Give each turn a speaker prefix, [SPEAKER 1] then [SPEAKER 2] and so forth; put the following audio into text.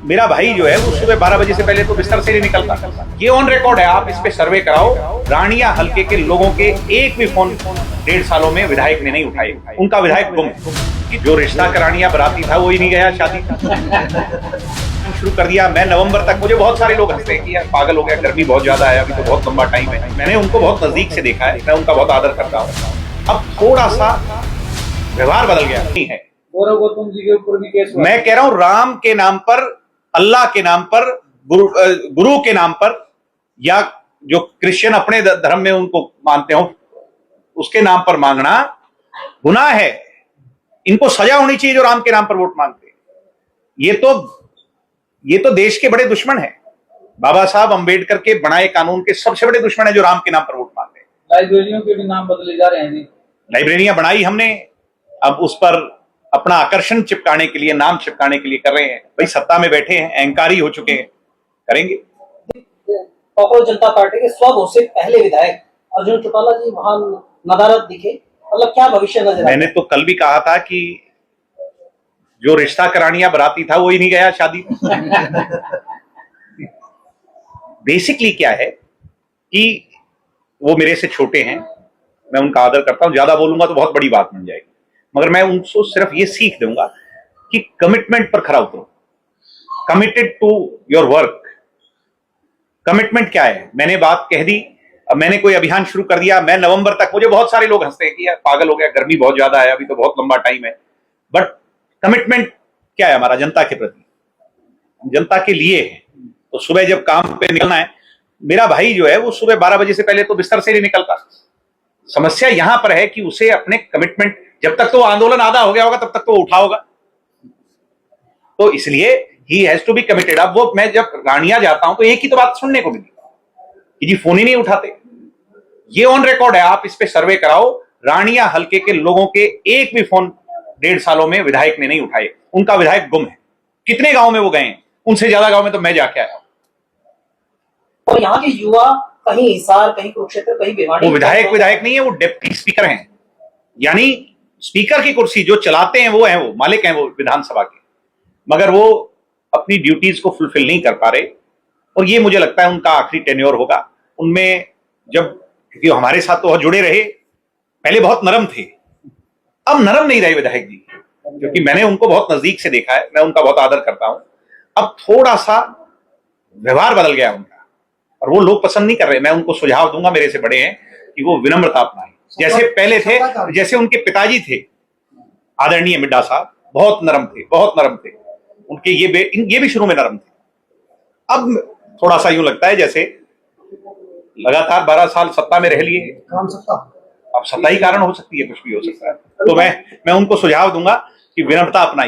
[SPEAKER 1] मेरा भाई जो है वो सुबह 12 बजे से पहले तो बिस्तर से नहीं निकलता। ये ऑन रिकॉर्ड है, आप इस पे सर्वे कराओ। रानिया हल्के के लोगों के एक भी फोन 1.5 सालों में विधायक ने नहीं उठाए। उनका विधायक गुम है। जो रिश्ता करानिया बराती था वो ही नहीं गया शादी शुरू कर दिया। मैं नवंबर तक, मुझे बहुत सारे लोग हंसते हैं कि यार पागल हो गया, गर्मी बहुत ज्यादा है, अभी तो बहुत लंबा टाइम है। मैंने उनको बहुत नजदीक से देखा है, मैं उनका बहुत आदर करता हूँ। अब थोड़ा सा व्यवहार बदल गया नहीं है।
[SPEAKER 2] गौतम जी के ऊपर भी केस हुआ।
[SPEAKER 1] मैं कह रहा हूं राम के नाम पर, अल्लाह के नाम पर, गुरु के नाम पर, या जो क्रिश्चियन अपने धर्म में उनको मानते हो उसके नाम पर मांगना गुनाह है। इनको सजा होनी चाहिए जो राम के नाम पर वोट मांगते हैं। ये तो देश के बड़े दुश्मन है। बाबा साहब अंबेडकर के बनाए कानून के सबसे बड़े दुश्मन है जो राम के नाम पर वोट मांगते हैं।
[SPEAKER 2] लाइब्रेरियों के भी नाम बदले जा रहे हैं जी।
[SPEAKER 1] लाइब्रेरियां बनाई हमने, अब उस पर अपना आकर्षण चिपकाने के लिए, नाम चिपकाने के लिए कर रहे हैं। भाई सत्ता में बैठे हैं, अहंकारी हो चुके हैं, करेंगे।
[SPEAKER 3] पॉपुलर जनता पार्टी के स्वघोषित पहले विधायक अर्जुन चौटाला जी वहां नदारद दिखे, मतलब क्या भविष्य नजर?
[SPEAKER 1] मैंने तो कल भी कहा था कि जो रिश्ता करानिया बराती था वो ही नहीं गया शादी बेसिकली क्या है कि वो मेरे से छोटे हैं, मैं उनका आदर करता हूं। ज्यादा बोलूंगा तो बहुत बड़ी बात बन जाएगी, मगर मैं उनको सिर्फ ये सीख दूंगा कि कमिटमेंट पर खरा उतरो। Committed to your work. Commitment क्या है? मैंने बात कह दी, अब मैंने कोई अभियान शुरू कर दिया। मैं नवंबर तक, मुझे बहुत सारे लोग हंसते हैं कि यार पागल हो गया, गर्मी बहुत ज्यादा है, अभी तो बहुत लंबा टाइम है। बट कमिटमेंट क्या है हमारा? जनता के प्रति, जनता के लिए है। तो सुबह जब काम पे निकलना है, मेरा भाई जो है वो सुबह 12 बजे से पहले तो बिस्तर से नहीं निकलता। समस्या यहां पर है कि उसे अपने कमिटमेंट, जब तक तो आंदोलन आधा हो गया होगा तब तक तो उठा होगा, तो इसलिए ही हैज टू बी कमिटेड। अब वो, मैं जब रानिया जाता हूं तो एक ही तो बात सुनने को मिली कि जी फोन ही नहीं उठाते। ये ऑन रिकॉर्ड है, आप इस पे सर्वे कराओ। रानिया हल्के के लोगों के एक भी फोन 1.5 सालों में विधायक ने नहीं उठाए। उनका विधायक गुम है। कितने गांव में वो गए? उनसे ज्यादा गांव में तो मैं जाके आया हूं।
[SPEAKER 3] और यहाँ के युवा कहीं हिसार, कहीं कुरुक्षेत्र, कहीं भिवानी।
[SPEAKER 1] वो विधायक नहीं है, वो डिप्टी स्पीकर हैं। यानी स्पीकर की कुर्सी जो चलाते हैं वो हैं, वो मालिक हैं वो विधानसभा के, मगर वो अपनी ड्यूटीज को फुलफिल नहीं कर पा रहे। और ये मुझे लगता है उनका आखिरी टेन्योर होगा। उनमें जब, क्योंकि हमारे साथ तो जुड़े रहे, पहले बहुत नरम थे, अब नरम नहीं रहे विधायक जी, क्योंकि मैंने उनको बहुत नजदीक से देखा है, मैं उनका बहुत आदर करता हूं। अब थोड़ा सा व्यवहार बदल गया उनका, और वो लोग पसंद नहीं कर रहे। मैं उनको सुझाव दूंगा, मेरे से बड़े हैं, कि वो विनम्रता अपनाएं जैसे पहले थे, जैसे उनके पिताजी थे आदरणीय मिड्डा साहब, बहुत नरम थे, बहुत नरम थे। उनके ये भी शुरू में नरम थे। अब थोड़ा सा यूं लगता है जैसे लगातार 12 साल सत्ता में रह लिए, अब सत्ता ही कारण हो सकती है, कुछ भी हो सकता है। तो मैं उनको सुझाव दूंगा कि विनम्रता अपनाइए।